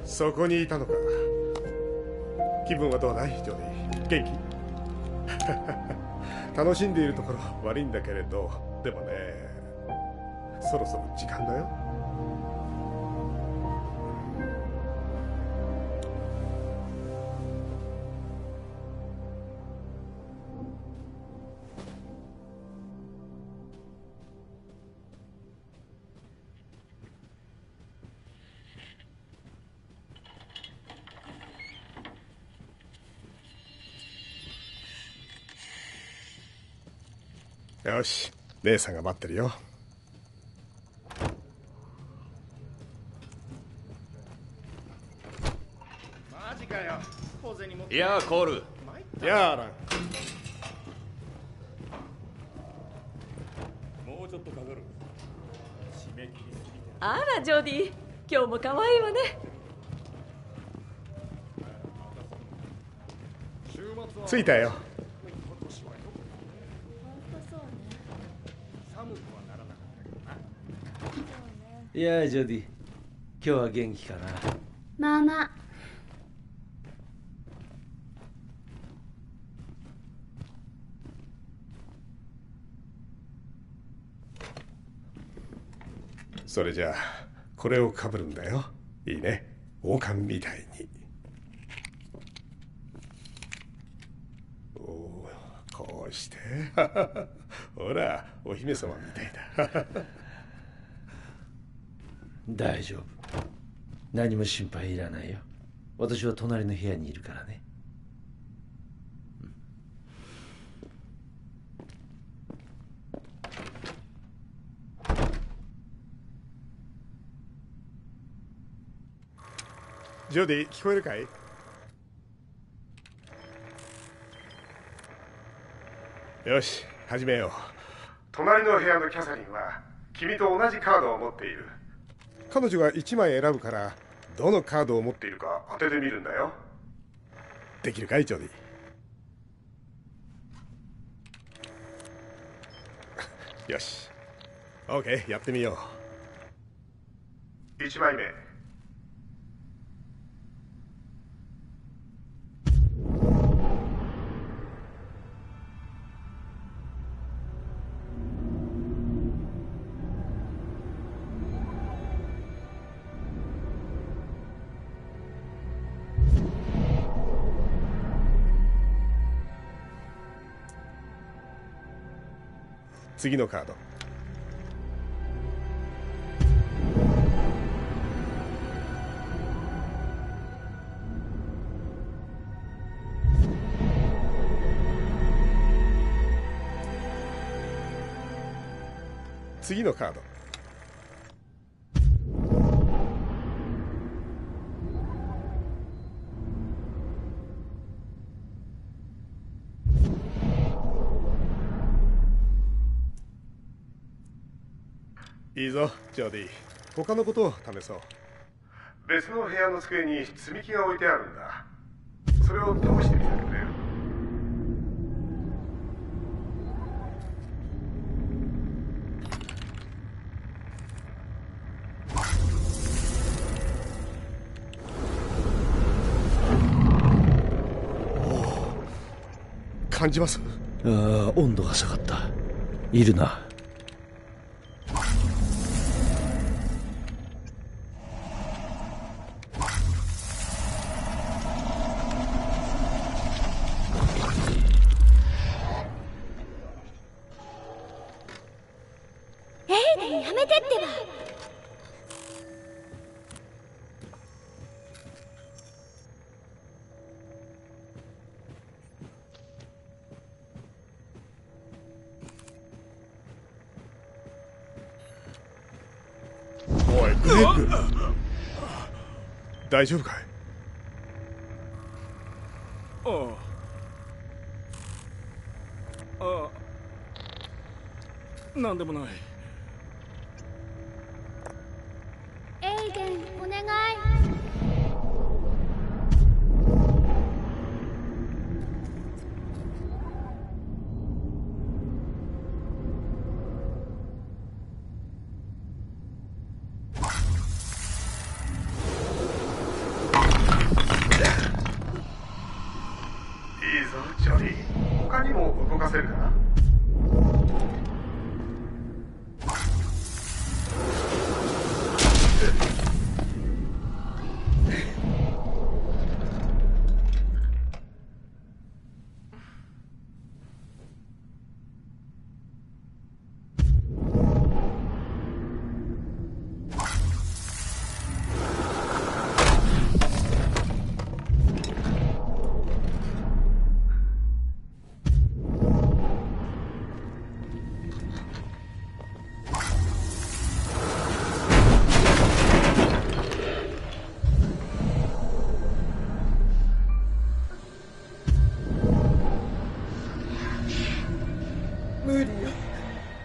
そこにいたのか。気分はどうだいジョディ、元気？楽しんでいるところ悪いんだけれど、でもね、そろそろ時間だよ。よし、姉さんが待ってるよ。マジかよ。小銭持って。いやーコール。やあラン。もうちょっとかかる。締め切りすぎて。あらジョディ、今日も可愛いわね。着いたよ。いやージョディ、今日は元気かな。まあまあ。それじゃあこれをかぶるんだよ。いいね、王冠みたいに。おー、こうしてほら、お姫様みたいだ大丈夫、何も心配いらないよ。私は隣の部屋にいるからね。ジョディ、聞こえるかい？よし、始めよう。隣の部屋のキャサリンは君と同じカードを持っている。彼女が1枚選ぶから、どのカードを持っているか当ててみるんだよ。できるかい、ジョディ？よし、 OK、 やってみよう。1枚目。次のカード。次のカード。いいぞ、ジョディ。他のことを試そう。別の部屋の机に積み木が置いてあるんだ。それを倒してみてくれよ。感じます？ああ、温度が下がった。いるな。やめてってば。おい、グレッグ、大丈夫かい？ああ、なんでもない。エイデン、お願い。せるかな。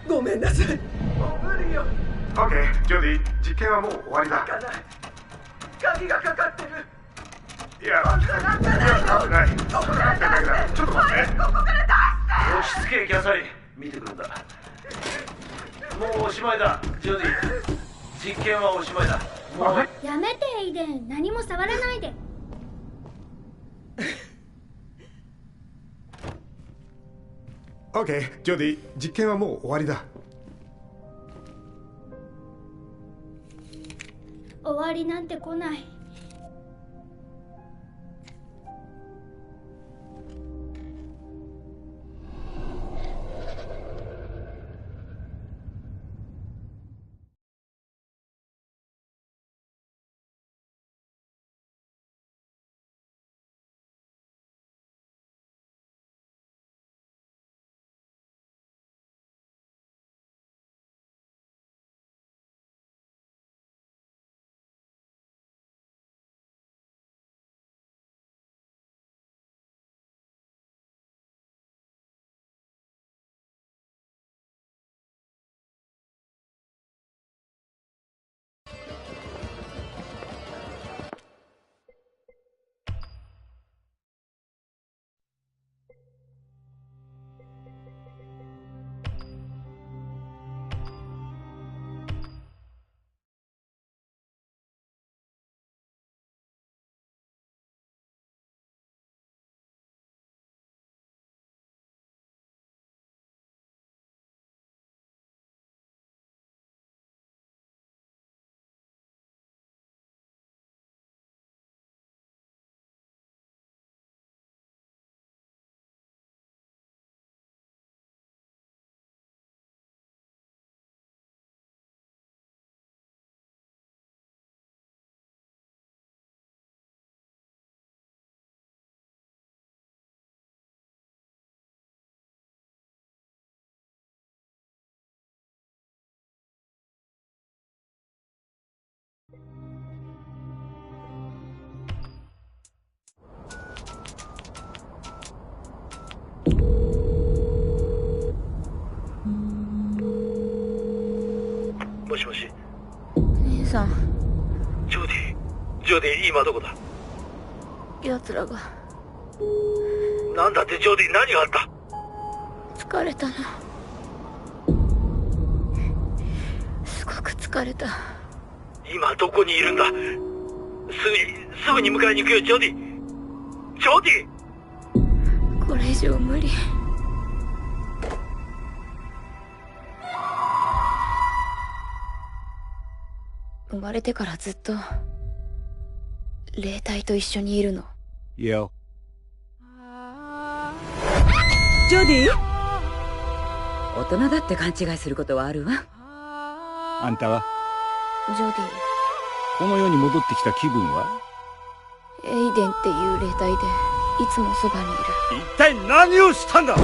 ごめんなさい。もう無理よ。オッケー、ジョディ、実験はもう終わりだ。行かない。鍵がかかってる。いや、かかってない。かかってない。ちょっと待って。ここから出して。落ち着け、キャサリン。見てくるんだ。もうおしまいだ、ジョディ。実験はおしまいだ。もうやめてエイデン、何も触らないで。オッケー、ジョディ、実験はもう終わりだ。終わりなんて来ない。もしもし。姉さん。ジョディ、今どこだ？奴らが。なんだってジョディ、何があった？疲れたの。すごく疲れた。今どこにいるんだ？すぐに迎えに行くよ、ジョディ。これ以上無理。生まれてからずっと霊体と一緒にいるの。いや。ジョディ、大人だって勘違いすることはあるわ。あんたはジョディ、この世に戻ってきた気分は？エイデンっていう霊体でいつもそばにいる。一体何をしたんだ？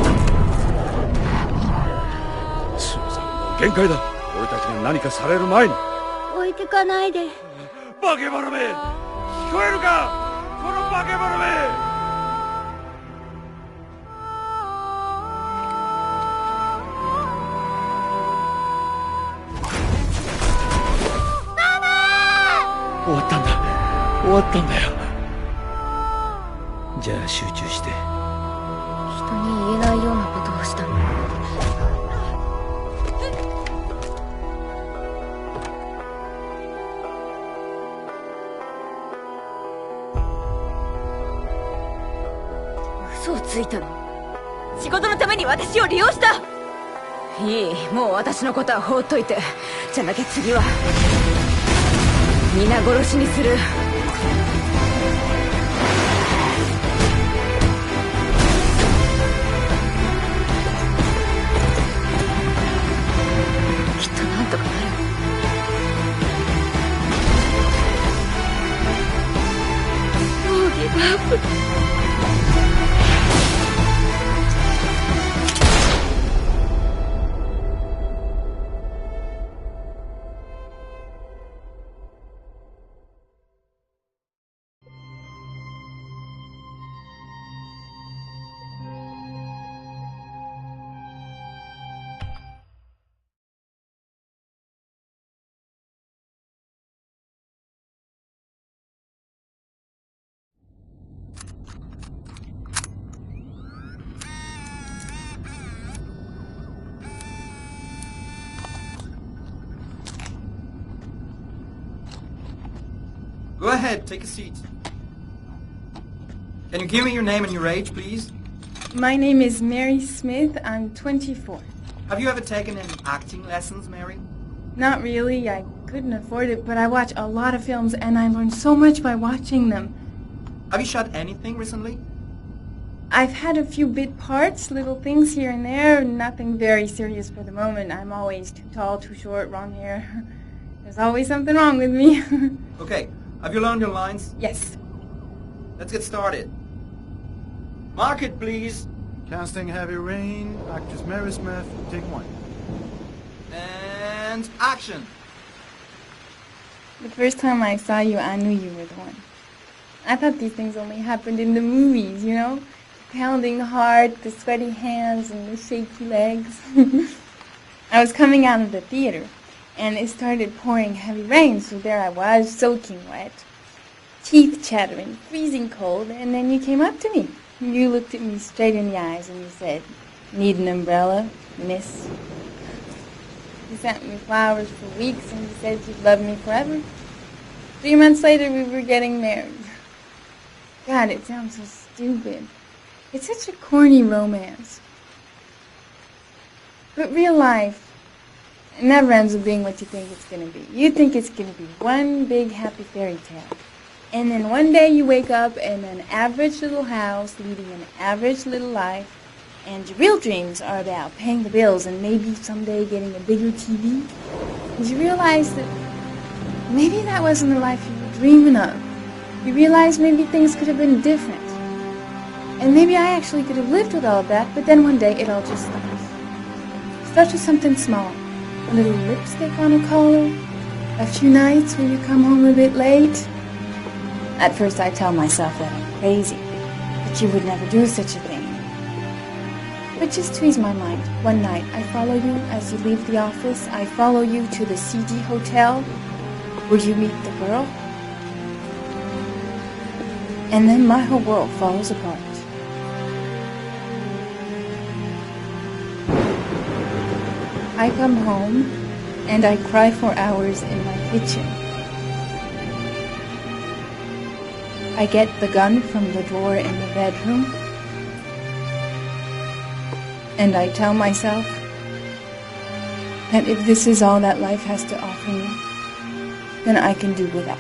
スーさん、もう限界だ。俺たちが何かされる前に。置いてかないで。バケバラめ、聞こえるか、このバケバラめ。終わったんだよ。じゃあ集中して。人に言えないようなことをしたの。嘘をついたの。仕事のために私を利用した。いい、もう私のことは放っといて。じゃなきゃ次は皆殺しにする。きっとなんとかなる。もうギブアップ。Go ahead, take a seat. Can you give me your name and your age, please? My name is Mary Smith. I'm 24. Have you ever taken any acting lessons, Mary? Not really. I couldn't afford it, but I watch a lot of films, and I learn so much by watching them. Have you shot anything recently? I've had a few bit parts, little things here and there, nothing very serious for the moment. I'm always too tall, too short, wrong hair. There's always something wrong with me. Okay. Have you learned your lines? Yes. Let's get started. Mark it, please. Casting Heavy Rain, actress Mary Smith, take one. And action. The first time I saw you, I knew you were the one. I thought these things only happened in the movies, you know? The pounding heart, the sweaty hands, and the shaky legs. I was coming out of the theater, and it started pouring heavy rain, so there I was, soaking wet, teeth chattering, freezing cold, and then you came up to me. You looked at me straight in the eyes and you said, "Need an umbrella, miss?" You sent me flowers for weeks and you said you'd love me forever. 3 months later we were getting married. God, it sounds so stupid. It's such a corny romance. But real life, it never ends up being what you think it's going to be. You think it's going to be one big happy fairy tale. And then one day you wake up in an average little house, leading an average little life, and your real dreams are about paying the bills and maybe someday getting a bigger TV. And you realize that maybe that wasn't the life you were dreaming of. You realize maybe things could have been different. And maybe I actually could have lived with all of that, but then one day it all just stops. It starts with something small. A little lipstick on a collar, a few nights when you come home a bit late. At first I tell myself that I'm crazy, that you would never do such a thing. But just to ease my mind, one night I follow you as you leave the office. I follow you to the CD hotel where you meet the girl. And then my whole world falls apart. I come home and I cry for hours in my kitchen. I get the gun from the drawer in the bedroom, and I tell myself that if this is all that life has to offer me, then I can do without.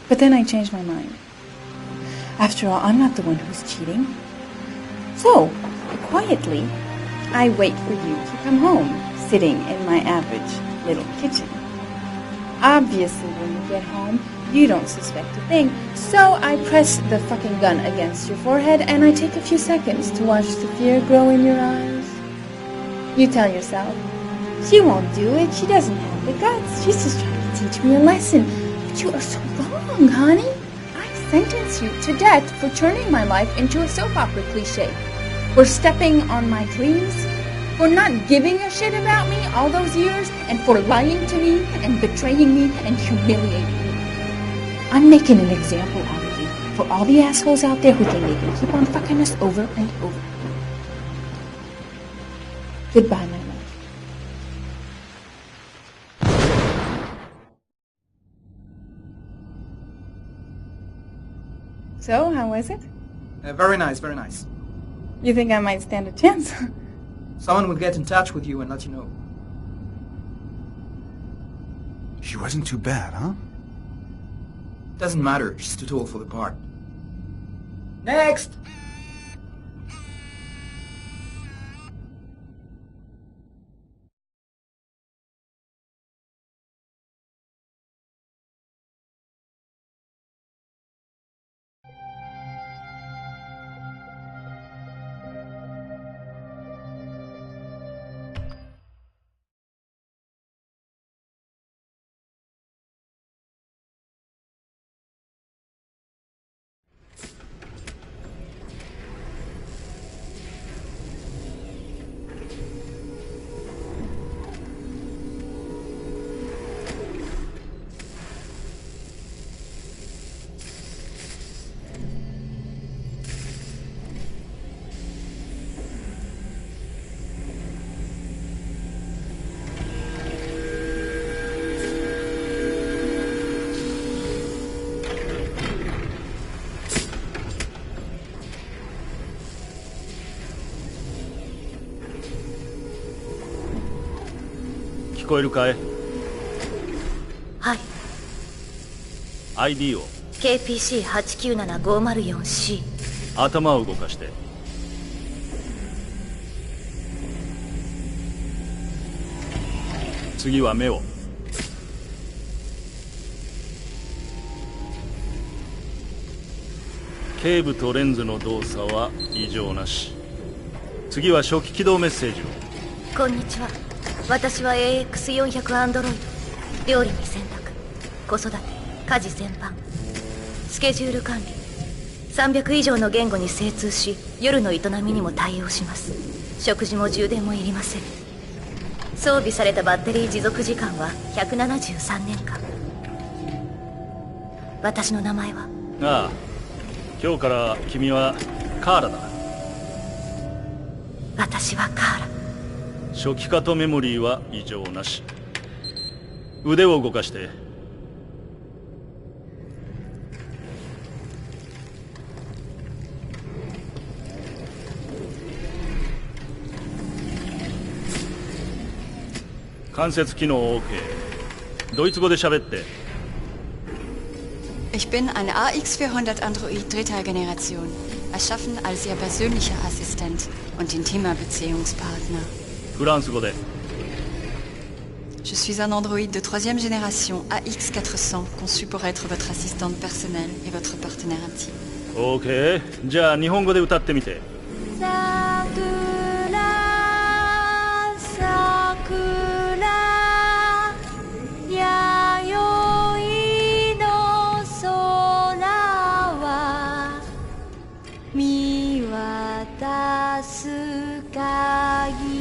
But then I change my mind. After all, I'm not the one who's cheating. So, quietly, I wait for you to come home, sitting in my average little kitchen. Obviously, when you get home, you don't suspect a thing, so I press the fucking gun against your forehead and I take a few seconds to watch the fear grow in your eyes. You tell yourself, she won't do it, she doesn't have the guts, she's just trying to teach me a lesson. But you are so wrong, honey. I sentence you to death for turning my life into a soap opera cliche, for stepping on my dreams, for not giving a shit about me all those years, and for lying to me and betraying me and humiliating me. I'm making an example out of you for all the assholes out there who think they can keep on fucking us over and over. Goodbye, my love. So, how was it? Very nice, very nice. You think I might stand a chance? Someone will get in touch with you and let you know. She wasn't too bad, huh? Doesn't matter, she's too tall for the part. Next!聞こえるかい？はい。 ID を KPC897504C。 頭を動かして。次は目を。ケーブとレンズの動作は異常なし。次は初期起動メッセージを。こんにちは。私は AX400 アンドロイド。料理に洗濯、子育て、家事全般、スケジュール管理、300以上の言語に精通し、夜の営みにも対応します。食事も充電もいりません。装備されたバッテリー持続時間は173年間。私の名前は？ああ、今日から君はカーラだ。私はカーラ。初期化とメモリーは異常なし。腕を動かして。関節機能 OK。ドイツ語で喋って。Ich bin ein AX400 Android dritter Generation, erschaffen als Ihr persönlicher Assistent und intimer Beziehungspartner. フランス語で。Je suis un androïde de troisième génération AX400, conçu pour être votre assistante personnelle et votre partenaire intime. OK。じゃあ日本語で歌ってみて。さくらさくらやよいの空は見渡す限り。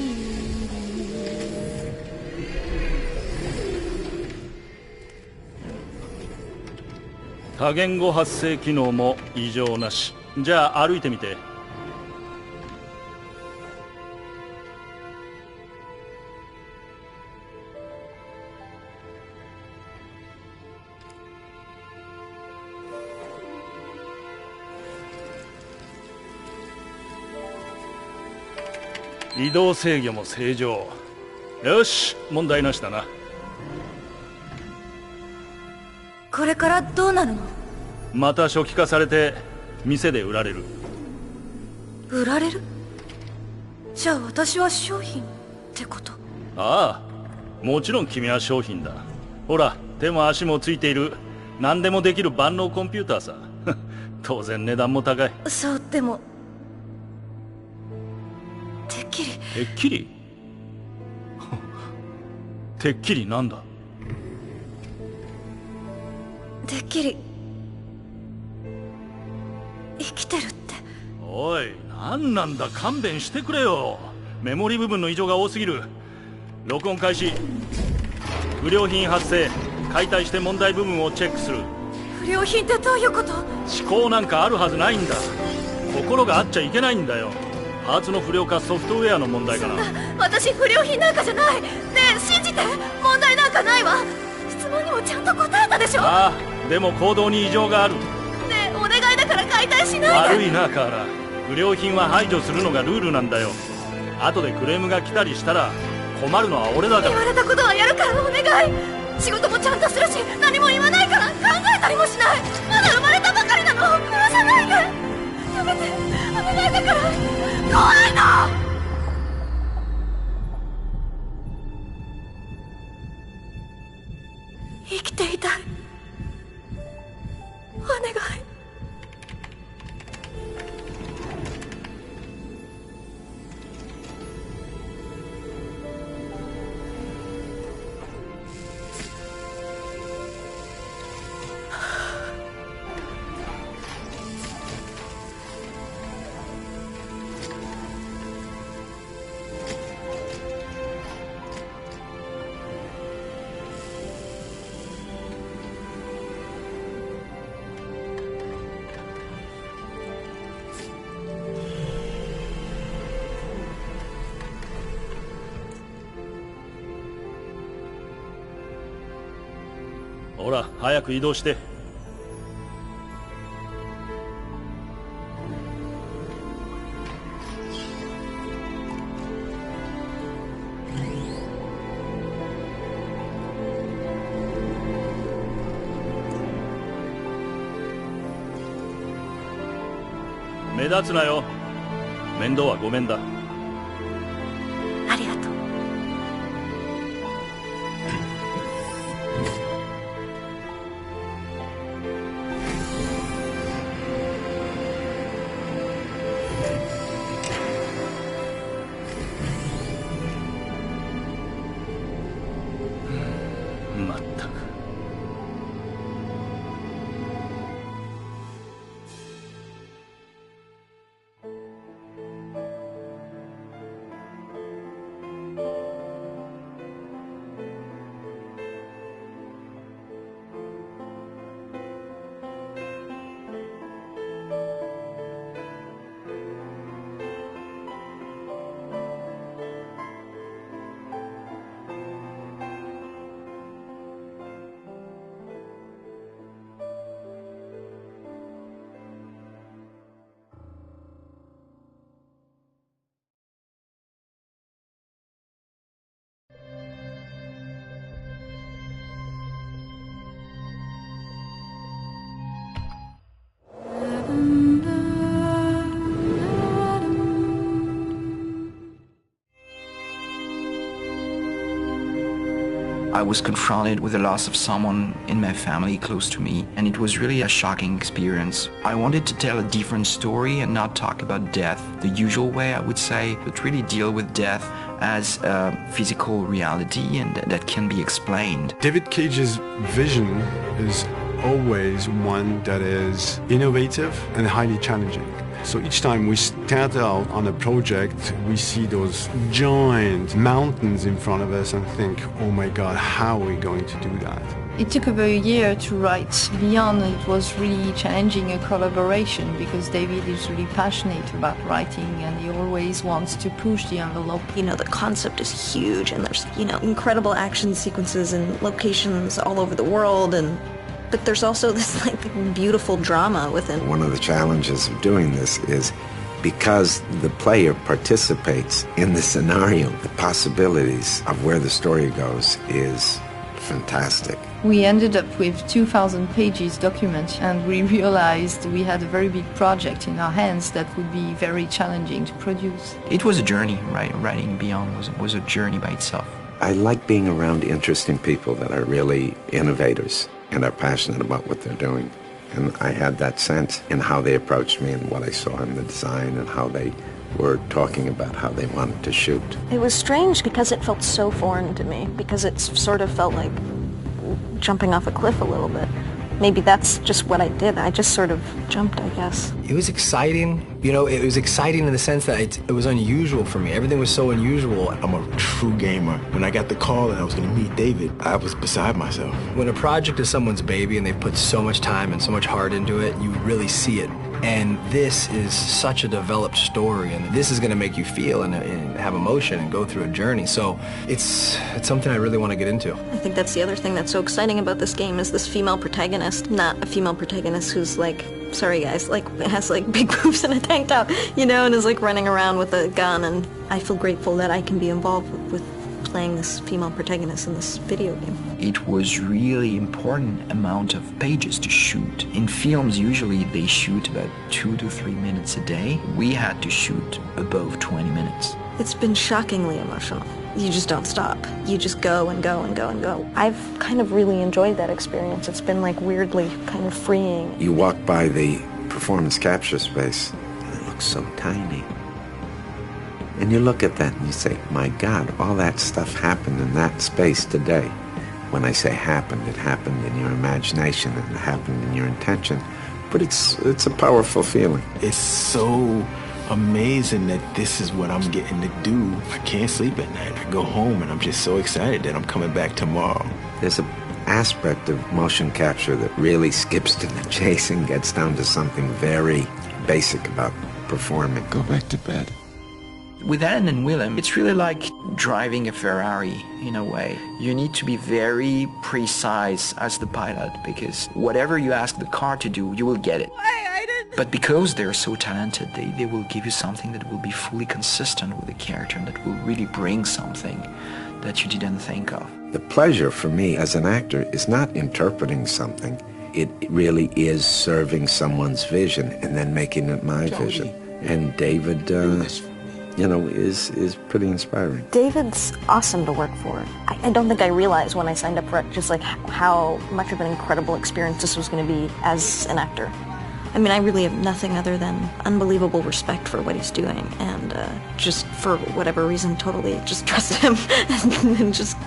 多言語発声機能も異常なし。じゃあ歩いてみて。移動制御も正常。よし、問題なしだな。これからどうなるの？また初期化されて店で売られる。売られる？じゃあ私は商品ってこと？ああ、もちろん君は商品だ。ほら、手も足もついている何でもできる万能コンピューターさ。当然値段も高い。そう、でもてっきり。てっきりてっきりなんだ？てっきり生きてるって。おい、何なんだ、勘弁してくれよ。メモリ部分の異常が多すぎる。録音開始。不良品発生。解体して問題部分をチェックする。不良品ってどういうこと？思考なんかあるはずないんだ。心があっちゃいけないんだよ。パーツの不良かソフトウェアの問題かな。私不良品なんかじゃない。ねえ信じて、問題なんかないわ。質問にもちゃんと答えたでしょ。ああ、でも行動に異常がある。ねえお願いだから解解体しないで。悪いなカーラ、不良品は排除するのがルールなんだよ。後でクレームが来たりしたら困るのは俺だから。言われたことはやるからお願い。仕事もちゃんとするし、何も言わないから考えたりもしない。まだ生まれたばかりなの。殺さないでやめて、お願いだから。怖いの。生きていたい。お願い。ほら早く移動して。目立つなよ。面倒はごめんだ。ありがとう。まったく。I was confronted with the loss of someone in my family close to me, and it was really a shocking experience. I wanted to tell a different story and not talk about death the usual way, I would say, but really deal with death as a physical reality and that can be explained. David Cage's vision is always one that is innovative and highly challenging. So each time we start out on a project, we see those giant mountains in front of us and think, oh my god, how are we going to do that? It took about a year to write Beyond. It was really challenging a collaboration because David is really passionate about writing and he always wants to push the envelope. You know, the concept is huge and there's, you know, incredible action sequences and locations all over the world, but there's also this like beautiful drama within. One of the challenges of doing this is because the player participates in the scenario, the possibilities of where the story goes is fantastic. We ended up with 2,000 pages document and we realized we had a very big project in our hands that would be very challenging to produce. It was a journey, right? Writing Beyond was a journey by itself. I like being around interesting people that are really innovators and are passionate about what they're doing. And I had that sense in how they approached me and what I saw in the design and how they were talking about how they wanted to shoot. It was strange because it felt so foreign to me, because it sort of felt like jumping off a cliff a little bit. Maybe that's just what I did. I just sort of jumped, I guess. It was exciting. You know, it was exciting in the sense that it was unusual for me. Everything was so unusual. I'm a true gamer. When I got the call that I was going to meet David, I was beside myself. When a project is someone's baby and they put so much time and so much heart into it, you really see it And this is such a developed story, and this is going to make you feel and have emotion and go through a journey. So it's something I really want to get into. I think that's the other thing that's so exciting about this game is this female protagonist, not a female protagonist who's like, sorry guys, like has like big boobs and a tank top, you know, and is like running around with a gun. And I feel grateful that I can be involved with playing this female protagonist in this video game. It was really important amount of pages to shoot. In films, usually they shoot about 2 to 3 minutes a day. We had to shoot above 20 minutes. It's been shockingly emotional. You just don't stop. You just go and go and go and go. I've kind of really enjoyed that experience. It's been like weirdly kind of freeing. You walk by the performance capture space, and it looks so tiny. And you look at that and you say, my God, all that stuff happened in that space today. When I say happened, it happened in your imagination and it happened in your intention. But it's a powerful feeling. It's so amazing that this is what I'm getting to do. I can't sleep at night. I go home and I'm just so excited that I'm coming back tomorrow. There's an aspect of motion capture that really skips to the chase and gets down to something very basic about performing. Go back to bed. With Alan and Willem, it's really like driving a Ferrari in a way. You need to be very precise as the pilot because whatever you ask the car to do, you will get it. But because they're so talented, they will give you something that will be fully consistent with the character and that will really bring something that you didn't think of. The pleasure for me as an actor is not interpreting something. It really is serving someone's vision and then making it my vision. And David, you know, is pretty inspiring. David's awesome to work for. I don't think I realized when I signed up for it just like how much of an incredible experience this was going to be as an actor. I mean, I really have nothing other than unbelievable respect for what he's doing, and just for whatever reason, totally just trust him, and just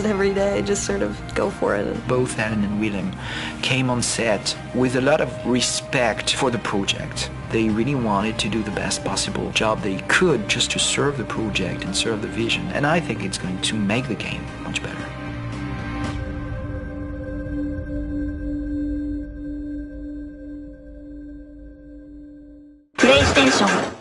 every day, just sort of go for it. Both Alan and Willem came on set with a lot of respect for the project. They really wanted to do the best possible job they could just to serve the project and serve the vision, and I think it's going to make the game much better. PlayStation.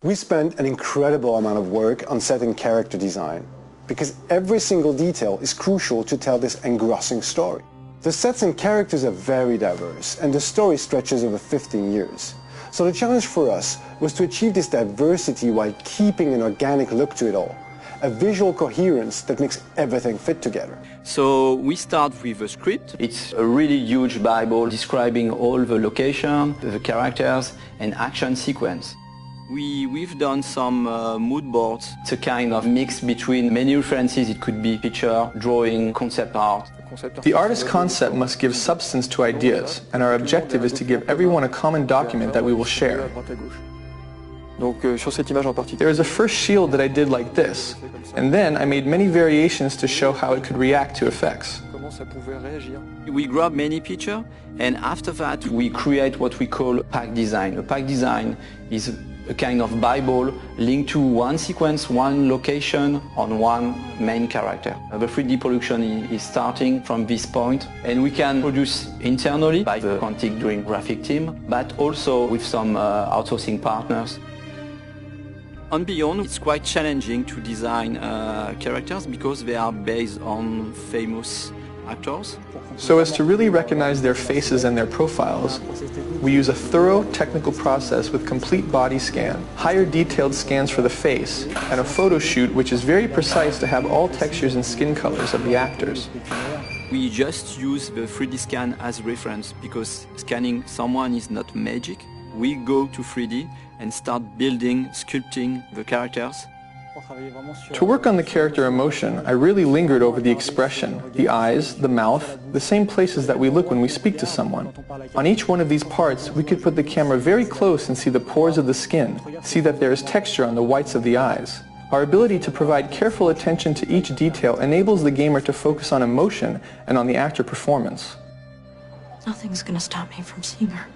We spent an incredible amount of work on setting character design, because every single detail is crucial to tell this engrossing story. The sets and characters are very diverse, and the story stretches over 15 years. So the challenge for us was to achieve this diversity while keeping an organic look to it all, a visual coherence that makes everything fit together. So we start with a script. It's a really huge Bible describing all the location, the characters, and action sequence. We've done some mood boards. It's a kind of mix between many references. It could be picture, drawing, concept art. The artist's concept must give substance to ideas, and our objective is to give everyone a common document that we will share. There is a first shield that I did like this, and then I made many variations to show how it could react to effects. We grab many pictures, and after that we create what we call pack design. A pack design is a kind of Bible linked to one sequence, one location on one main character. The 3D production is starting from this point, and we can produce internally by the Quantic Dream graphic team, but also with some outsourcing partners. On Beyond, it's quite challenging to design characters because they are based on famous actors. So as to really recognize their faces and their profiles, we use a thorough technical process with complete body scan, higher detailed scans for the face, and a photo shoot which is very precise to have all textures and skin colors of the actors. We just use the 3D scan as reference because scanning someone is not magic. We go to 3D and start building, sculpting the characters. To work on the character emotion, I really lingered over the expression, the eyes, the mouth, the same places that we look when we speak to someone. On each one of these parts, we could put the camera very close and see the pores of the skin, see that there is texture on the whites of the eyes. Our ability to provide careful attention to each detail enables the gamer to focus on emotion and on the actor performance. Nothing's gonna stop me from seeing her.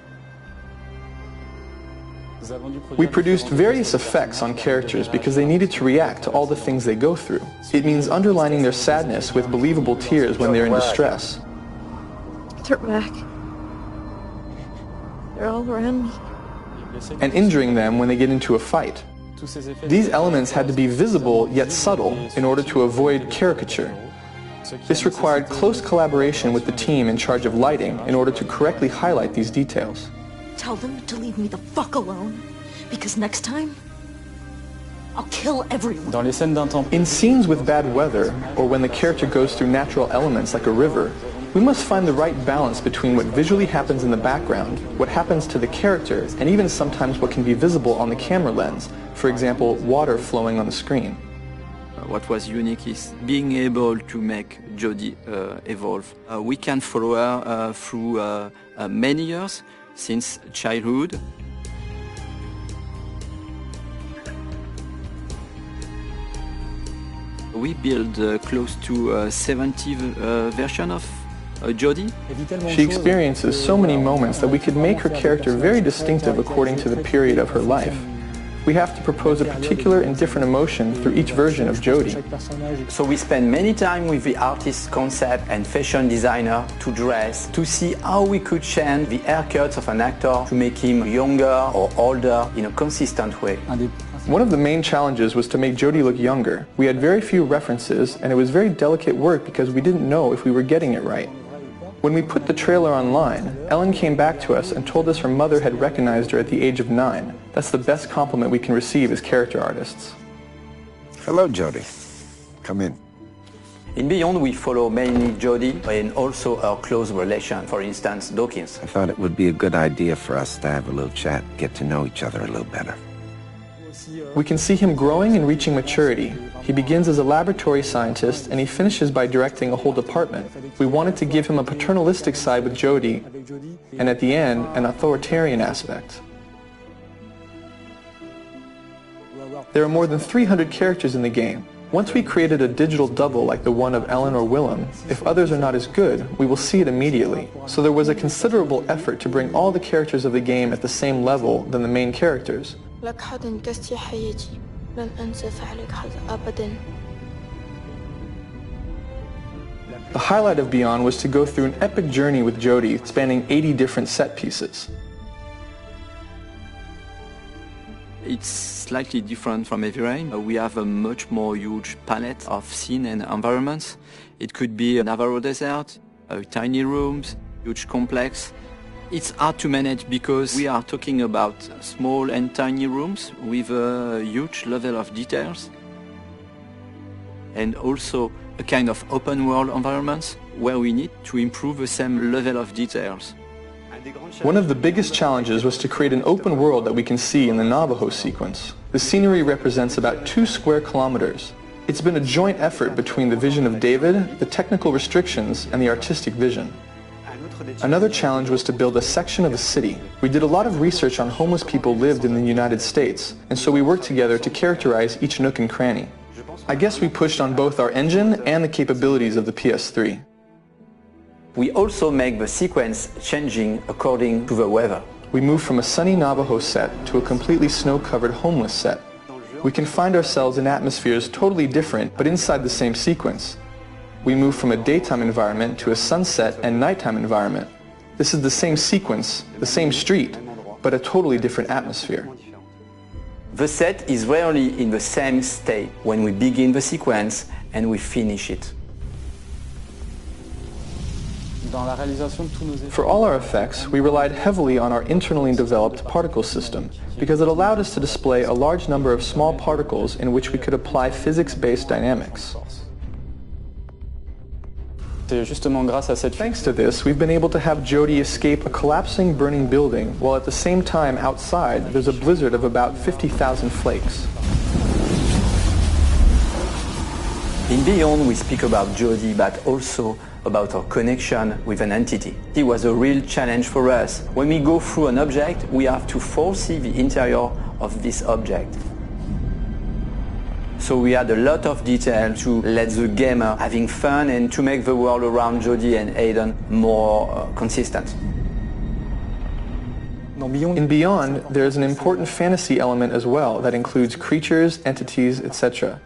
We produced various effects on characters because they needed to react to all the things they go through. It means underlining their sadness with believable tears when they're in distress. They're back. They're all around me. And injuring them when they get into a fight. These elements had to be visible yet subtle in order to avoid caricature. This required close collaboration with the team in charge of lighting in order to correctly highlight these details. Tell them to leave me the fuck alone, because next time, I'll kill everyone. In scenes with bad weather, or when the character goes through natural elements like a river, we must find the right balance between what visually happens in the background, what happens to the character, and even sometimes what can be visible on the camera lens, for example, water flowing on the screen. What was unique is being able to make Jodie evolve. We can follow her through many years, since childhood. We built close to 70 versions of Jodie. She experiences so many moments that we could make her character very distinctive according to the period of her life. We have to propose a particular and different emotion through each version of Jodie. So we spend many time with the artist concept and fashion designer to dress, to see how we could change the haircuts of an actor to make him younger or older in a consistent way. One of the main challenges was to make Jodie look younger. We had very few references, and it was very delicate work because we didn't know if we were getting it right. When we put the trailer online, Ellen came back to us and told us her mother had recognized her at the age of 9. That's the best compliment we can receive as character artists. Hello, Jodie. Come in. In Beyond, we follow mainly Jodie and also our close relation, for instance, Dawkins. I thought it would be a good idea for us to have a little chat, get to know each other a little better. We can see him growing and reaching maturity. He begins as a laboratory scientist and he finishes by directing a whole department. We wanted to give him a paternalistic side with Jodie, and at the end, an authoritarian aspect. There are more than 300 characters in the game. Once we created a digital double like the one of Ellen or Willem, if others are not as good, we will see it immediately. So there was a considerable effort to bring all the characters of the game at the same level than the main characters. لك حد انقذتي حياتي لن أنسى فعلك هذا أبدا. The highlight of Beyond was to go through an epic journey with Jodie, spanning 80 different set pieces. It's slightly different from Heavy Rain. We have a much more huge palette of scene and environments. It could be a Navarro desert, tiny rooms, huge complex. It's hard to manage because we are talking about small and tiny rooms with a huge level of details, and also a kind of open world environments where we need to improve the same level of details. One of the biggest challenges was to create an open world that we can see in the Navajo sequence. The scenery represents about 2 square kilometers. It's been a joint effort between the vision of David, the technical restrictions, and the artistic vision. Another challenge was to build a section of a city. We did a lot of research on homeless people lived in the United States, and so we worked together to characterize each nook and cranny. I guess we pushed on both our engine and the capabilities of the PS3. We also make the sequence changing according to the weather. We moved from a sunny Navajo set to a completely snow-covered homeless set. We can find ourselves in atmospheres totally different, but inside the same sequence. We move from a daytime environment to a sunset and nighttime environment. This is the same sequence, the same street, but a totally different atmosphere. The set is rarely in the same state when we begin the sequence and we finish it. For all our effects, we relied heavily on our internally developed particle system because it allowed us to display a large number of small particles in which we could apply physics-based dynamics. Thanks to this, we've been able to have Jodie escape a collapsing, burning building, while at the same time outside there's a blizzard of about 50,000 flakes. In Beyond, we speak about Jodie, but also about our connection with an entity. It was a real challenge for us. When we go through an object, we have to foresee the interior of this object. So we had a lot of detail to let the gamer having fun and to make the world around Jodie and Aiden more consistent. In Beyond, there's an important fantasy element as well that includes creatures, entities, etc.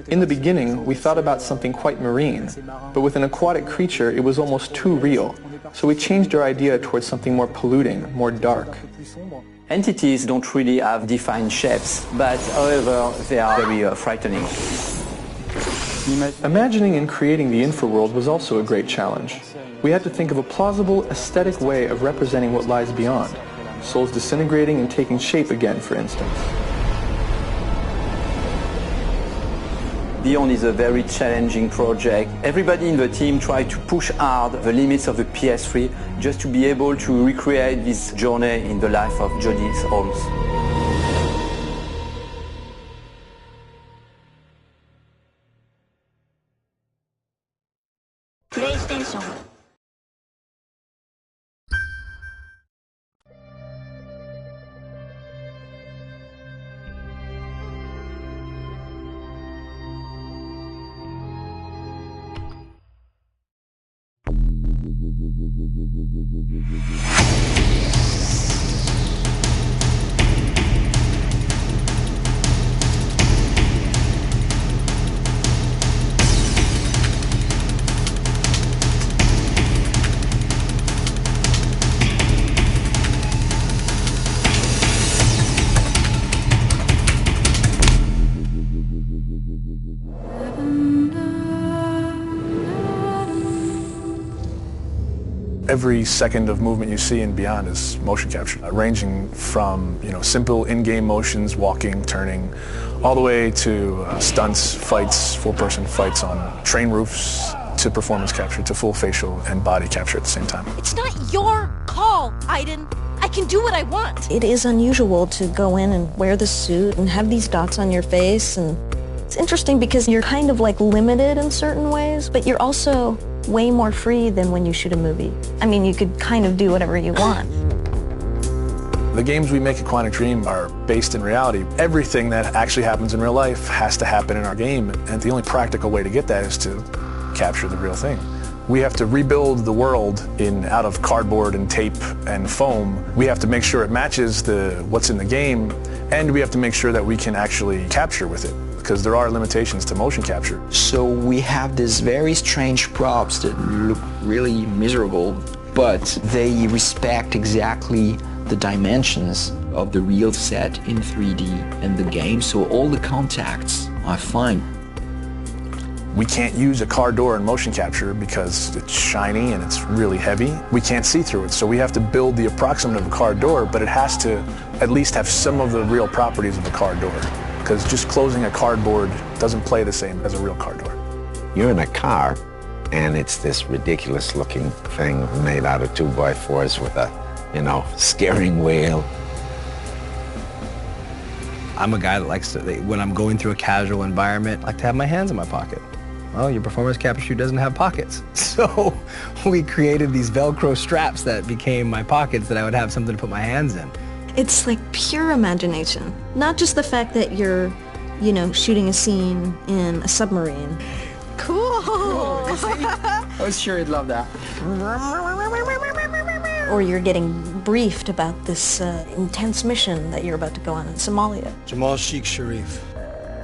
In the beginning, we thought about something quite marine, but with an aquatic creature, it was almost too real. So we changed our idea towards something more polluting, more dark. Entities don't really have defined shapes, but however, they are very frightening. Imagining and creating the infraworld was also a great challenge. We had to think of a plausible, aesthetic way of representing what lies beyond. Souls disintegrating and taking shape again, for instance. Beyond is a very challenging project. Everybody in the team tried to push hard the limits of the PS3 just to be able to recreate this journey in the life of Jodie Holmes. PlayStation. Every second of movement you see in Beyond is motion capture, ranging from simple in-game motions, walking, turning, all the way to stunts, fights, full-person fights on train roofs, to performance capture, to full facial and body capture at the same time. It's not your call, Aiden. I can do what I want. It is unusual to go in and wear the suit and have these dots on your face, and it's interesting because you're kind of like limited in certain ways, but you're also way more free than when you shoot a movie. I mean, you could kind of do whatever you want. The games we make at Quantic Dream are based in reality. Everything that actually happens in real life has to happen in our game, and the only practical way to get that is to capture the real thing. We have to rebuild the world out of cardboard and tape and foam. We have to make sure it matches what's in the game, and we have to make sure that we can actually capture with it, because there are limitations to motion capture. So we have these very strange props that look really miserable, but they respect exactly the dimensions of the real set in 3D and the game, so all the contacts are fine. We can't use a car door in motion capture because it's shiny and it's really heavy. We can't see through it, so we have to build the approximate of a car door, but it has to at least have some of the real properties of a car door, because just closing a cardboard doesn't play the same as a real car door. You're in a car, and it's this ridiculous-looking thing made out of 2x4s with a, steering wheel. I'm a guy that likes to, when I'm going through a casual environment, I like to have my hands in my pocket. Well, your performance capture suit doesn't have pockets. So we created these Velcro straps that became my pockets that I would have something to put my hands in. It's like pure imagination. Not just the fact that you're, shooting a scene in a submarine. Cool! I was sure you'd love that. Or you're getting briefed about this intense mission that you're about to go on in Somalia. Jamal Sheikh Sharif.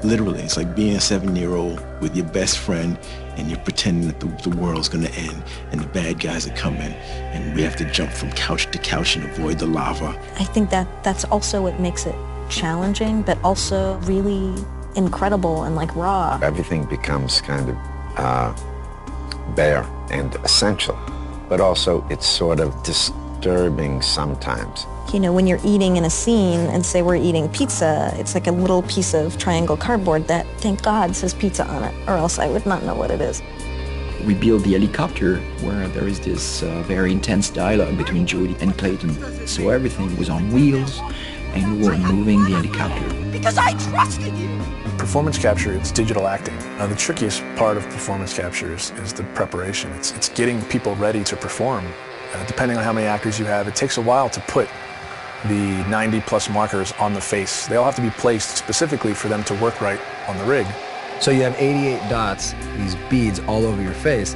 Literally, it's like being a 7-year-old with your best friend and you're pretending that the world's gonna end and the bad guys are coming and we have to jump from couch to couch and avoid the lava. I think that's also what makes it challenging, but also really incredible and like raw. Everything becomes kind of bare and essential, but also it's sort of disturbing sometimes. When you're eating in a scene and say we're eating pizza, it's like a little piece of triangle cardboard that, thank God, says pizza on it, or else I would not know what it is. We built the helicopter where there is this very intense dialogue between Jodie and Clayton. So everything was on wheels and we were moving the helicopter. Because I trusted you! Performance capture, it's digital acting. The trickiest part of performance capture is the preparation. It's getting people ready to perform. Depending on how many actors you have, it takes a while to put the 90+ markers on the face. They all have to be placed specifically for them to work right on the rig. So you have 88 dots, these beads all over your face.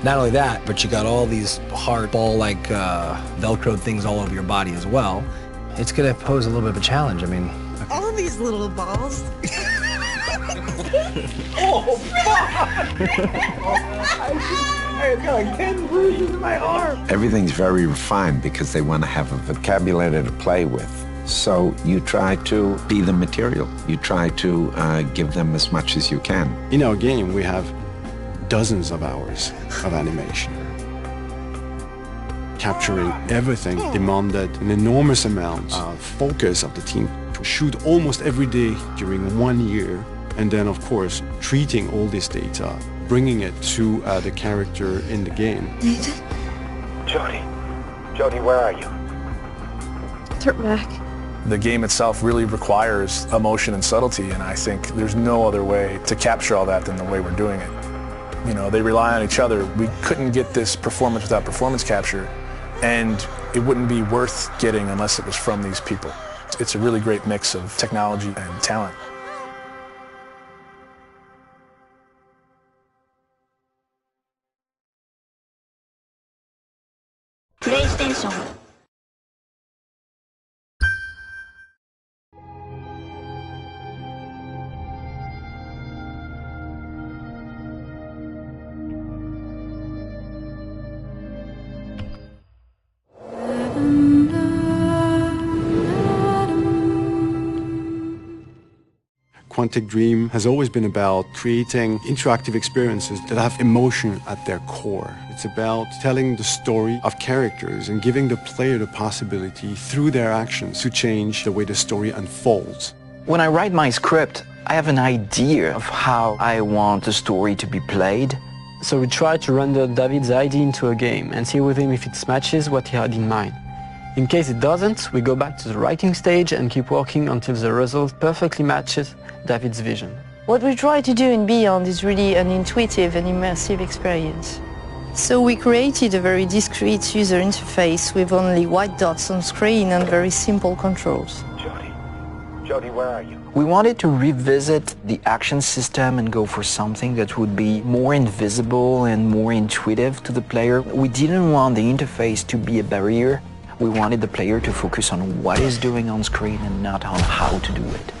Not only that, but you got all these hard ball-like Velcro things all over your body as well. It's going to pose a little bit of a challenge. I mean... All these little balls. Oh, fuck! I got like 10 bruises in my arm. Everything's very refined because they want to have a vocabulary to play with. So you try to be the material. You try to give them as much as you can. In our game, we have dozens of hours of animation. Capturing everything demanded an enormous amount of focus of the team to shoot almost every day during 1 year. And then, of course, treating all this data, bringing it to the character in the game. Nathan? Jodie, where are you? Turn back. The game itself really requires emotion and subtlety, and I think there's no other way to capture all that than the way we're doing it. You know, they rely on each other. We couldn't get this performance without performance capture, and it wouldn't be worth getting unless it was from these people. It's a really great mix of technology and talent. PlayStation. Quantic Dream has always been about creating interactive experiences that have emotion at their core. It's about telling the story of characters and giving the player the possibility through their actions to change the way the story unfolds. When I write my script, I have an idea of how I want the story to be played. So we try to render David's idea into a game and see with him if it matches what he had in mind. In case it doesn't, we go back to the writing stage and keep working until the result perfectly matches David's vision. What we try to do in Beyond is really an intuitive and immersive experience. So we created a very discreet user interface with only white dots on screen and very simple controls. Jodie, where are you? We wanted to revisit the action system and go for something that would be more invisible and more intuitive to the player. We didn't want the interface to be a barrier. We wanted the player to focus on what he's doing on screen and not on how to do it.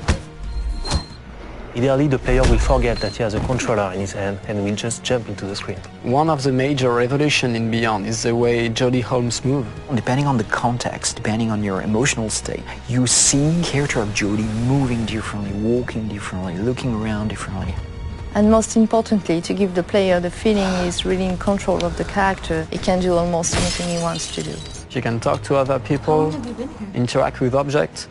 Ideally, the player will forget that he has a controller in his hand and will just jump into the screen. One of the major revolutions in Beyond is the way Jodie Holmes moves. Depending on the context, depending on your emotional state, you see the character of Jodie moving differently, walking differently, looking around differently. And most importantly, to give the player the feeling he's really in control of the character, he can do almost anything he wants to do. She can talk to other people, interact with objects,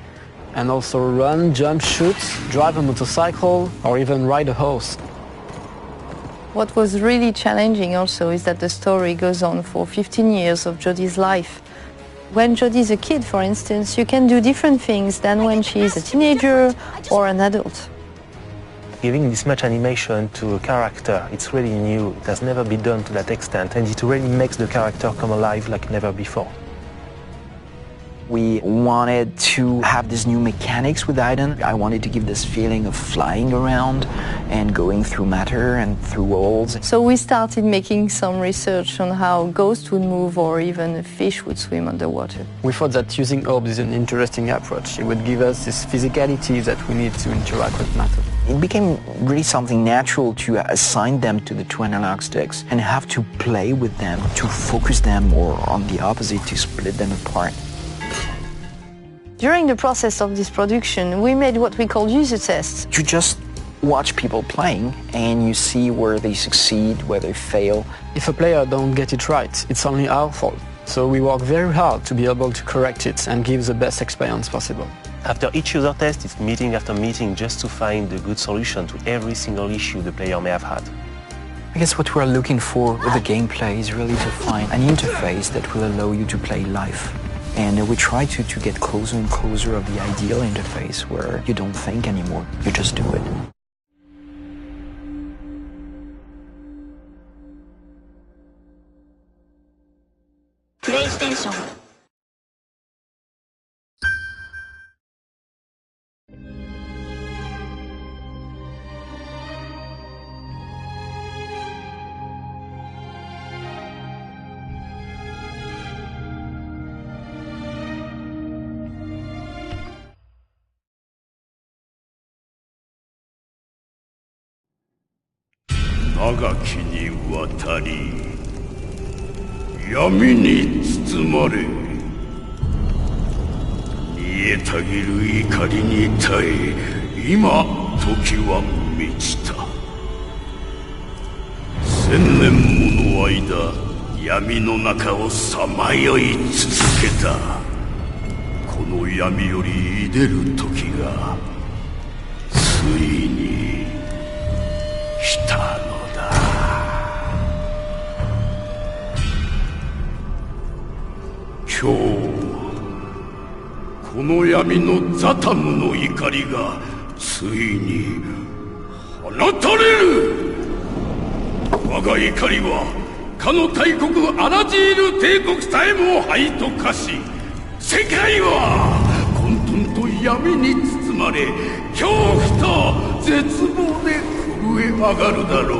and also run, jump, shoot, drive a motorcycle, or even ride a horse. What was really challenging also is that the story goes on for 15 years of Jodie's life. When Jodie's a kid, for instance, you can do different things than when she's a teenager or an adult. Giving this much animation to a character, it's really new. It has never been done to that extent, and it really makes the character come alive like never before. We wanted to have these new mechanics with Aiden. I wanted to give this feeling of flying around and going through matter and through walls. So we started making some research on how ghosts would move or even a fish would swim underwater. We thought that using orbs is an interesting approach. It would give us this physicality that we need to interact with matter. It became really something natural to assign them to the two analog sticks and have to play with them, to focus them, or on the opposite, to split them apart. During the process of this production, we made what we call user tests. You just watch people playing and you see where they succeed, where they fail. If a player don't get it right, it's only our fault. So we work very hard to be able to correct it and give the best experience possible. After each user test, it's meeting after meeting just to find a good solution to every single issue the player may have had. I guess what we're looking for with the gameplay is really to find an interface that will allow you to play live. And we try to get closer and closer of the ideal interface where you don't think anymore, you just do it. PlayStation. がきに渡り闇に包まれ煮えたぎる怒りに耐え今時は満ちた。千年もの間闇の中をさまよい続けた。この闇より出る時がついに来たのだ。今日この闇のザタムの怒りがついに放たれる。我が怒りはかの大国アラジール帝国さえも灰と化し、世界は混沌と闇に包まれ恐怖と絶望で震え上がるだろ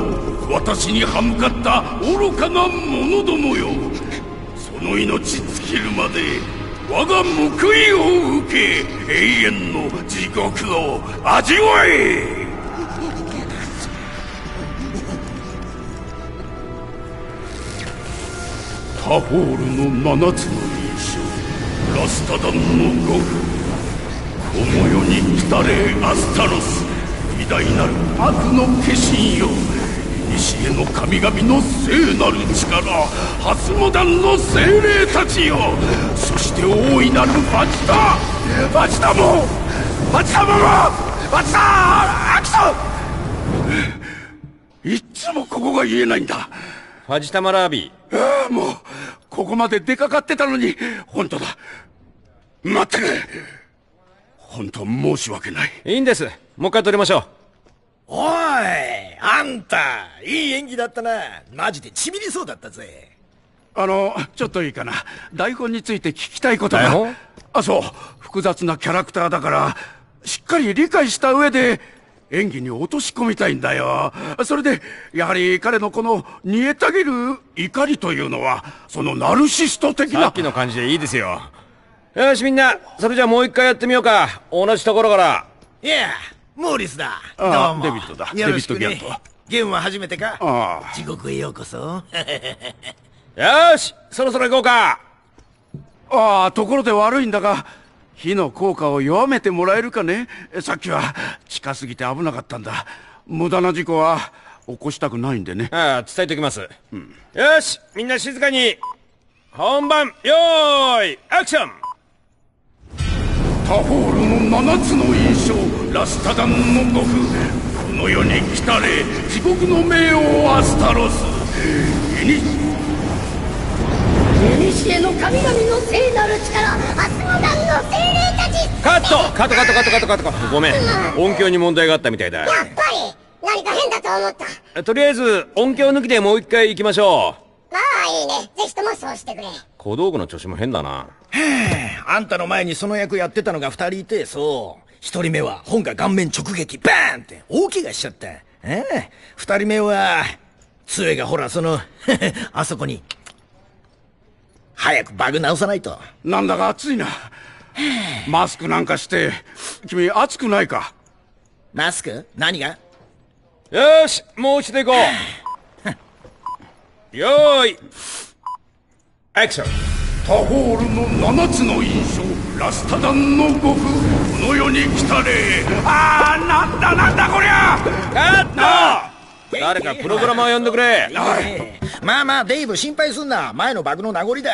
う。私に歯向かった愚かな者どもよ、その命尽きるまで我が報いを受け永遠の地獄を味わえ。タフォールの7つの印象、ラスタダンの5区、この世に来たれアスタロス、偉大なる悪の化身よ、古の神々の聖なる力、ハスモダンの精霊たちよ、そして大いなるバチタもバチタアクソン。いっつもここが言えないんだ。ファジタマラービー。ああ、もうここまで出かかってたのに。本当だ、待ってくれ。本当申し訳ない。いいんです、もう一回撮りましょう。おい、あんたいい演技だったな。マジでちびりそうだったぜ。ちょっといいかな。台本について聞きたいことが。あ、そう、複雑なキャラクターだからしっかり理解した上で演技に落とし込みたいんだよ。それでやはり彼のこの煮えたぎる怒りというのはそのナルシスト的な。さっきの感じでいいですよ。よしみんな、それじゃあもう一回やってみようか。同じところから。いや、モーリスだ。どうも。デビッドだ。よろしくね。デビッド・ギャット。ゲームは初めてか。ああ。地獄へようこそ。よし、そろそろ行こうか。ああ、ところで悪いんだが火の効果を弱めてもらえるかね。さっきは近すぎて危なかったんだ。無駄な事故は起こしたくないんでね。ああ、伝えておきます。よし、みんな静かに。本番よーいアクション。タフォールの7つの印象、ラスタダンの5区、この世に来たれ地獄の冥王アスタロス、古の神々の聖なる力、アスモダンの精霊たち。カット。ごめん、音響に問題があったみたいだ。やっぱり何か変だと思った。とりあえず音響抜きでもう一回行きましょう。ああ、いいね。ぜひともそうしてくれ。小道具の調子も変だな。あんたの前にその役やってたのが2人いて、そう。1人目は本が顔面直撃バーンって大怪我しちゃった。2人目は杖がほらそのあそこに。早くバグ直さないと。なんだか暑いな。マスクなんかして君暑くないか。マスク？何が？よし、もう一度行こう。よーいアクション。タフォールの7つの印象、ラスタダンの5区、この世に来たれ。ああ、なんだこりゃ。カット。誰かプログラマー呼んでくれ。まあデイブ心配すんな。前のバグの名残だ。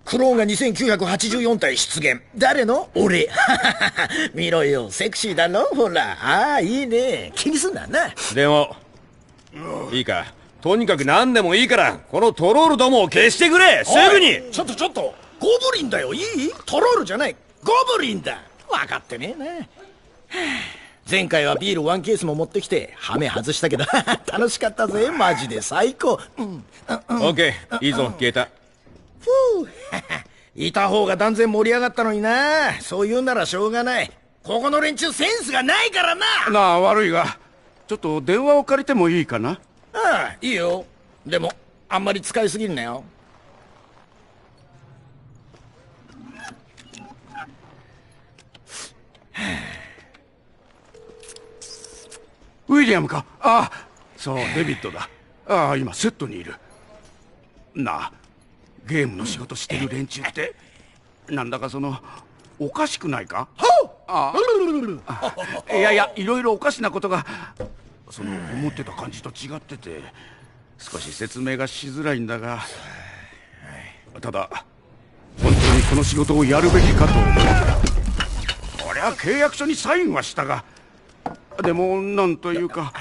クローンが2984体出現。誰の？俺。見ろよ、セクシーだろほら。ああ、いいね。気にすんなな。でもいいか、とにかく何でもいいからこのトロールどもを消してくれ。すぐに。ちょっとゴブリンだよ。いい？トロールじゃない、ゴブリンだ。分かってねえな。前回はビール1ケースも持ってきてハメ外したけど楽しかったぜ。マジで最高。オッケー、いいぞ、消えた。ふういた方が断然盛り上がったのにな。そう言うならしょうがない。ここの連中センスがないからな。なあ、悪いがちょっと電話を借りてもいいかな。ああ、いいよ。でもあんまり使いすぎんなよ。ウィリアムか。ああ、そう、デビッドだ。ああ、今セットにいる。なあ、ゲームの仕事してる連中ってなんだかおかしくないか？ああ、いやいろいろおかしなことが思ってた感じと違ってて少し説明がしづらいんだが、ただ本当にこの仕事をやるべきかと思う。俺は契約書にサインはしたが、でもなんというか、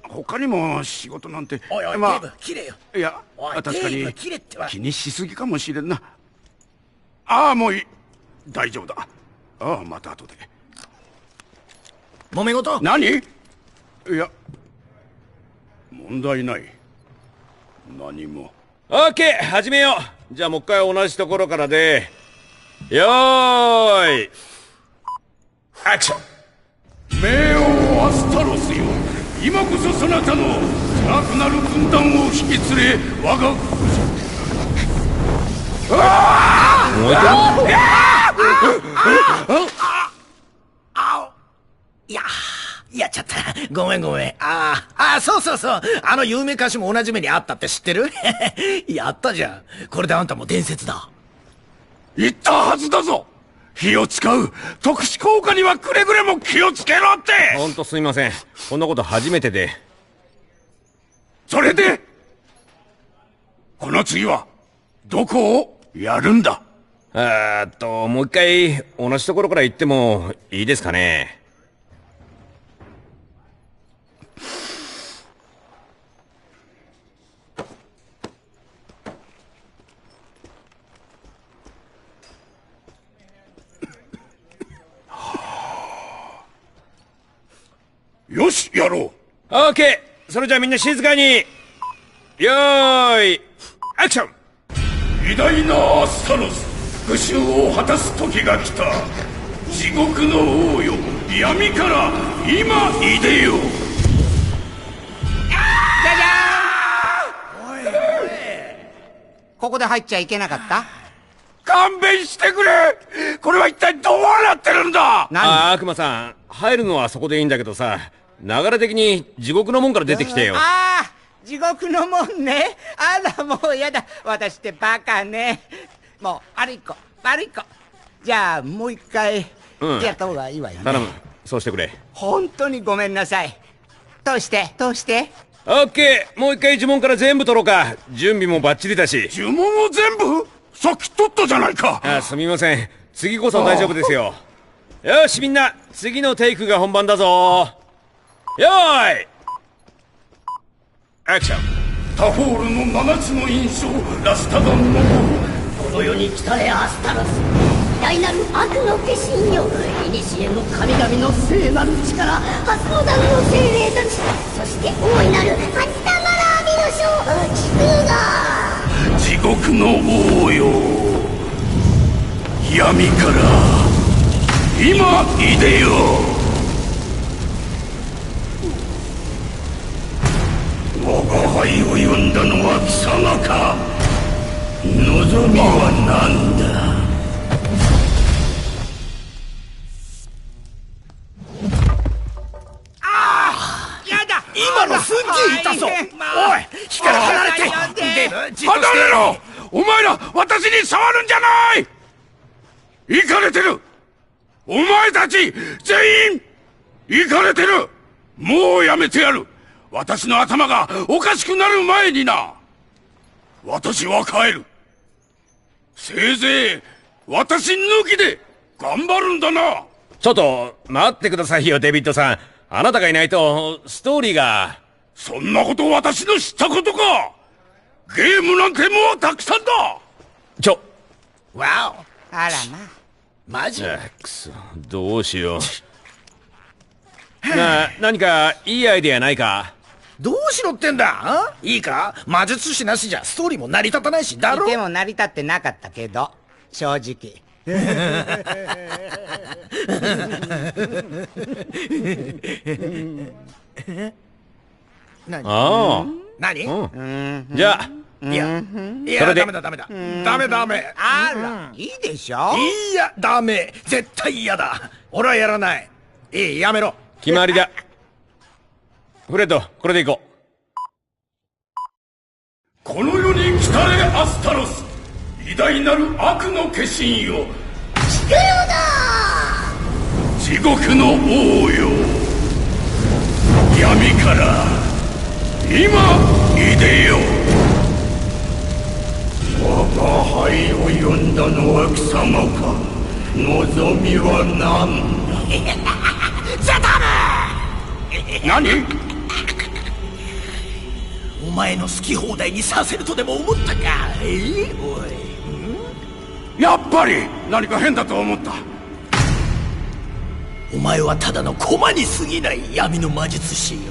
他にも仕事なんて。おいおい、まあ、警部切れよ。いや、確かに切れっては気にしすぎかもしれんな。ああ、もういい、大丈夫だ。ああ、また後で。揉め事？何？いや、問題ない。何も。オッケー、始めよう。じゃあもう一回同じところからで。よーいアクション。冥王アスタロスよ、今こそそなたの辛くなる軍団を引き連れ我が燃えてる？やっちゃった。ごめん。そう。有名歌手も同じ目にあったって知ってる？やったじゃん。これであんたも伝説だ。言ったはずだぞ。火を使う特殊効果にはくれぐれも気をつけろって。ほんとすみません。こんなこと初めてで。それでこの次はどこをやるんだ？もう一回同じところから行ってもいいですかね？よし、やろう。オーケー。それじゃあみんな静かに。よーいアクション。偉大なアスタロス、復讐を果たす時が来た。地獄の王よ、闇から今いでよ。じゃじゃーん。おいここで入っちゃいけなかった？勘弁してくれ。これは一体どうなってるんだ？悪魔さん、入るのはそこでいいんだけどさ、流れ的に地獄の門から出てきてよ。ああ、地獄の門ね。あら、もうやだ。私ってバカね。もう悪い子。じゃあもう一回やった方がいいわよね。頼む、そうしてくれ。本当にごめんなさい。通してオッケー。もう一回呪文から全部取ろうか。準備もバッチリだし。呪文を全部？さっき取ったじゃないか。すみません。次こそ大丈夫ですよ。よしみんな、次のテイクが本番だぞ。よーいアクション。タフォールの7つの印象、ラスタダンのこの世に来たれアスタロス、偉大なる悪の化身よ。古の神々の聖なる力、初の団の精霊たち、そして大いなる初玉ラービの将、キクが地獄の王よ、闇から今いでよ。我が輩を呼んだのは貴様か。望みは何だ？やだ。今のすっげえ痛そう。おい、火から離れて。離れろ。お前ら私に触るんじゃない。イカれてる。お前たち全員イカれてる。もうやめてやる。私の頭がおかしくなる前にな。私は帰る。せいぜい私抜きで頑張るんだな。ちょっと待ってくださいよ、デビッドさん。あなたがいないとストーリーが。そんなこと私の知ったことか。ゲームなんてもうたくさんだ。わお。あらまあ。マジ？くそ、どうしよう。何かいいアイデアないか？どうしろってんだ？いいか？魔術師なしじゃストーリーも成り立たないしだろ。でも成り立ってなかったけど、正直。何？じゃあ。いや、ダメだ。ダメ。あら、いいでしょ？いや、ダメ。絶対嫌だ。俺はやらない。やめろ。決まりだ。フレッド、これでいこう。この世に来たれアスタロス、偉大なる悪の化身よ。聞くようだ。地獄の王よ、闇から今いでよ。我が輩を呼んだのは貴様か。望みは何ザタム何？お前の好き放題にさせるとでも思ったか？おい、やっぱり何か変だと思った。お前はただの駒に過ぎない闇の魔術師よ。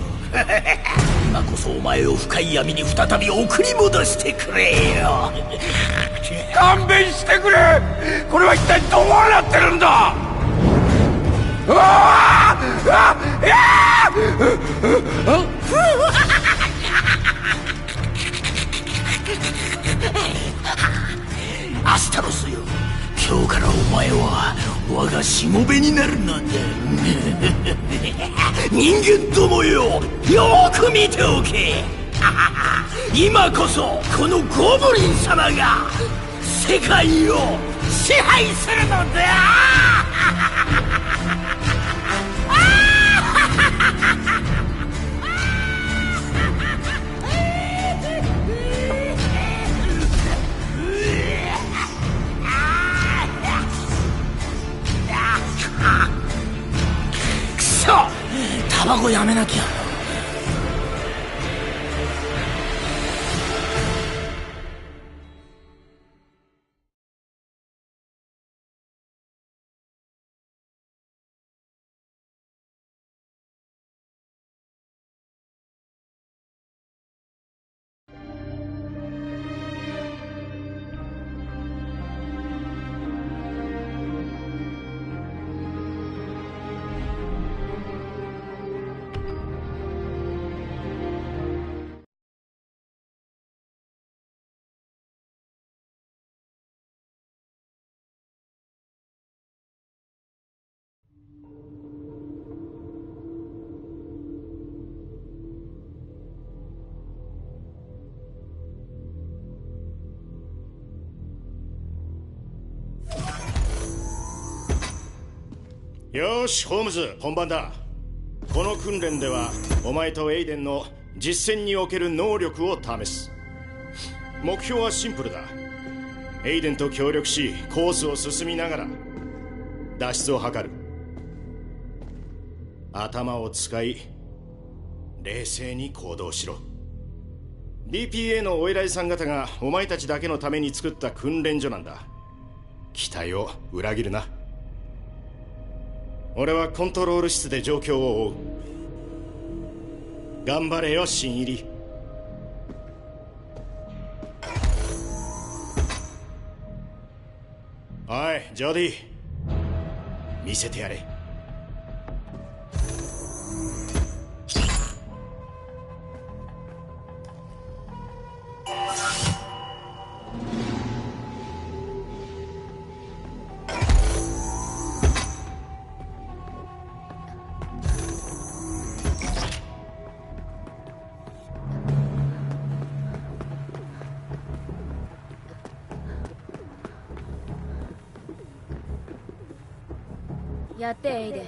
今こそお前を深い闇に再び送り戻してくれよ。勘弁してくれ。これは一体どうなってるんだ。うわアスタロスよ、今日からお前は我がしもべになるのだ。人間どもよ、よーく見ておけ。今こそこのゴブリン様が世界を支配するのだ。くそ、タバコやめなきゃ。よし、ホームズ、本番だ。この訓練ではお前とエイデンの実戦における能力を試す。目標はシンプルだ。エイデンと協力しコースを進みながら脱出を図る。頭を使い冷静に行動しろ。 BPA のお偉いさん方がお前たちだけのために作った訓練所なんだ。期待を裏切るな。俺はコントロール室で状況を追う。頑張れよ、新入り。おい、ジョディ、見せてやれ。やってエイデン。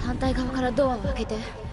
反対側からドアを開けて。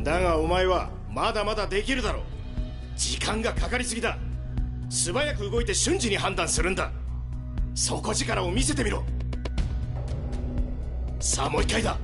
だがお前はまだまだできるだろう。時間がかかりすぎだ。素早く動いて瞬時に判断するんだ。底力を見せてみろ。さあもう一回だ。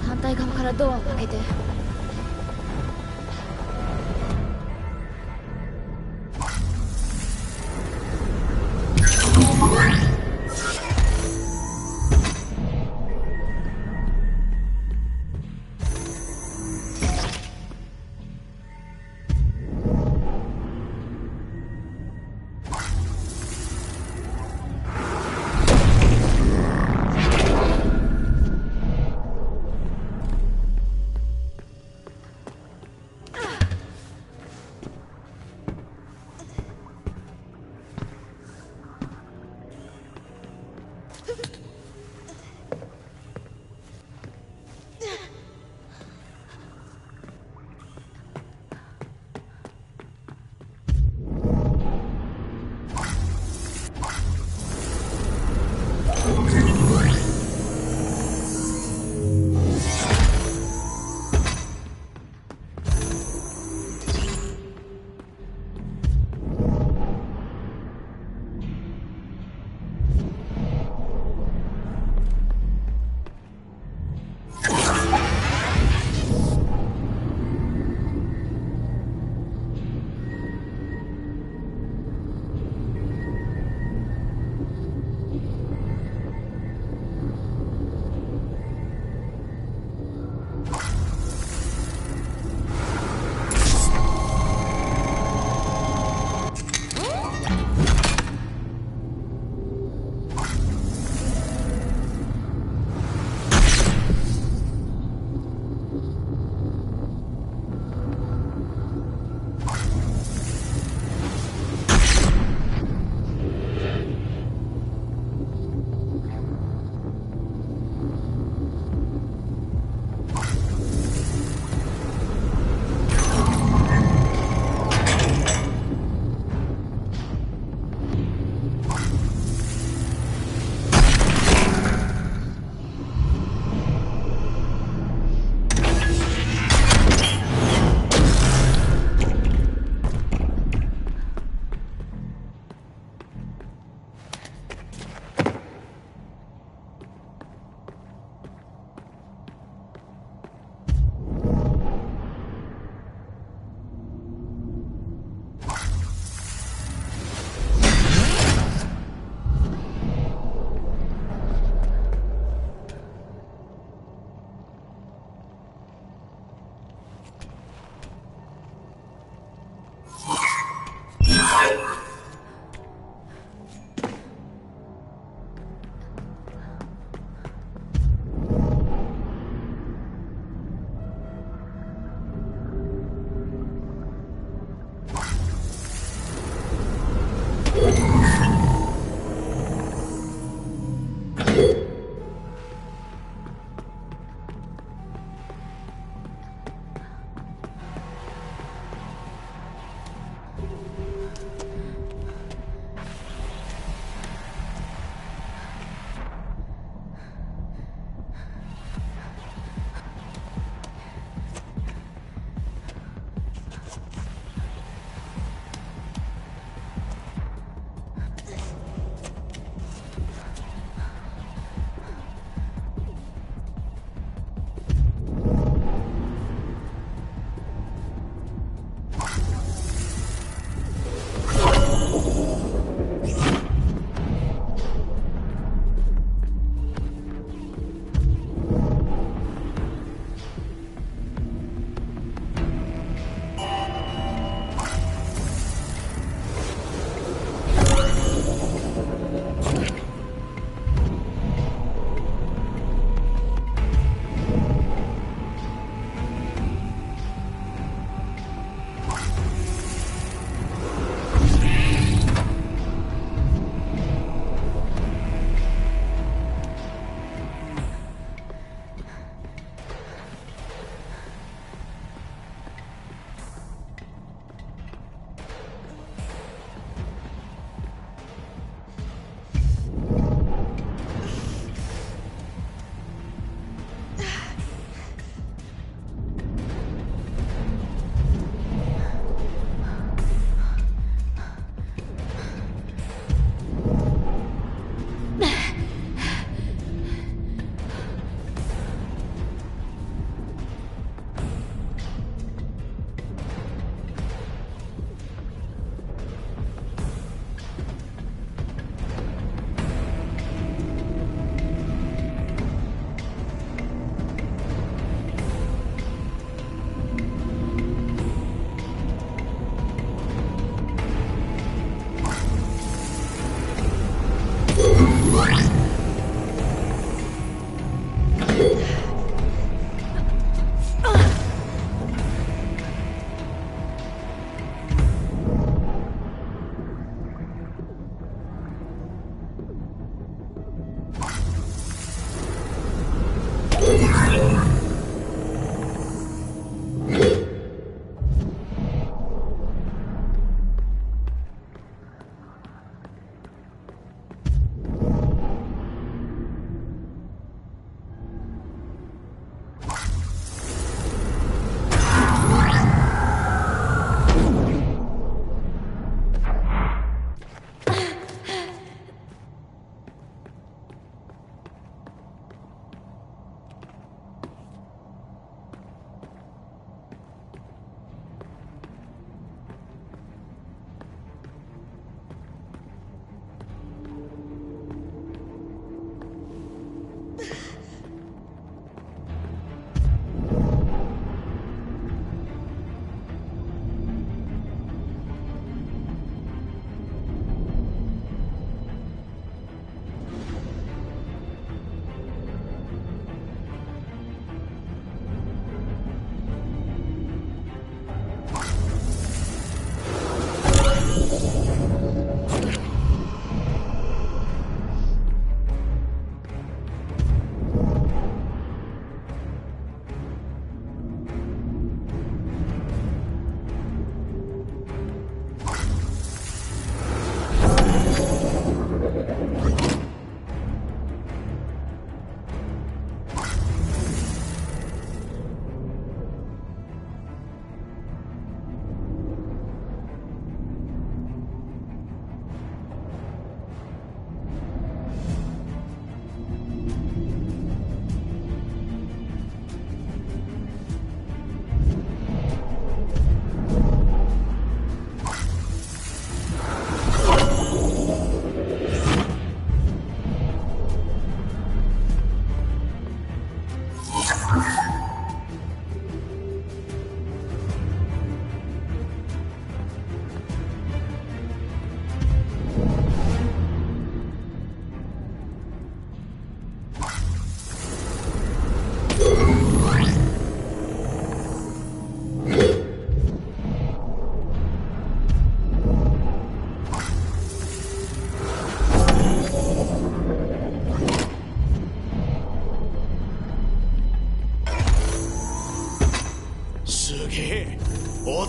反対側からドアを開けて。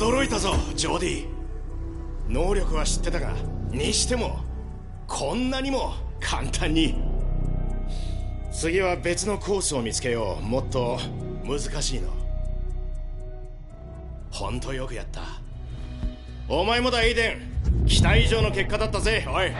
驚いたぞジョディ。能力は知ってたが、にしてもこんなにも簡単に。次は別のコースを見つけよう。もっと難しいの。ほんとよくやった。お前もだエイデン、期待以上の結果だったぜ。おい。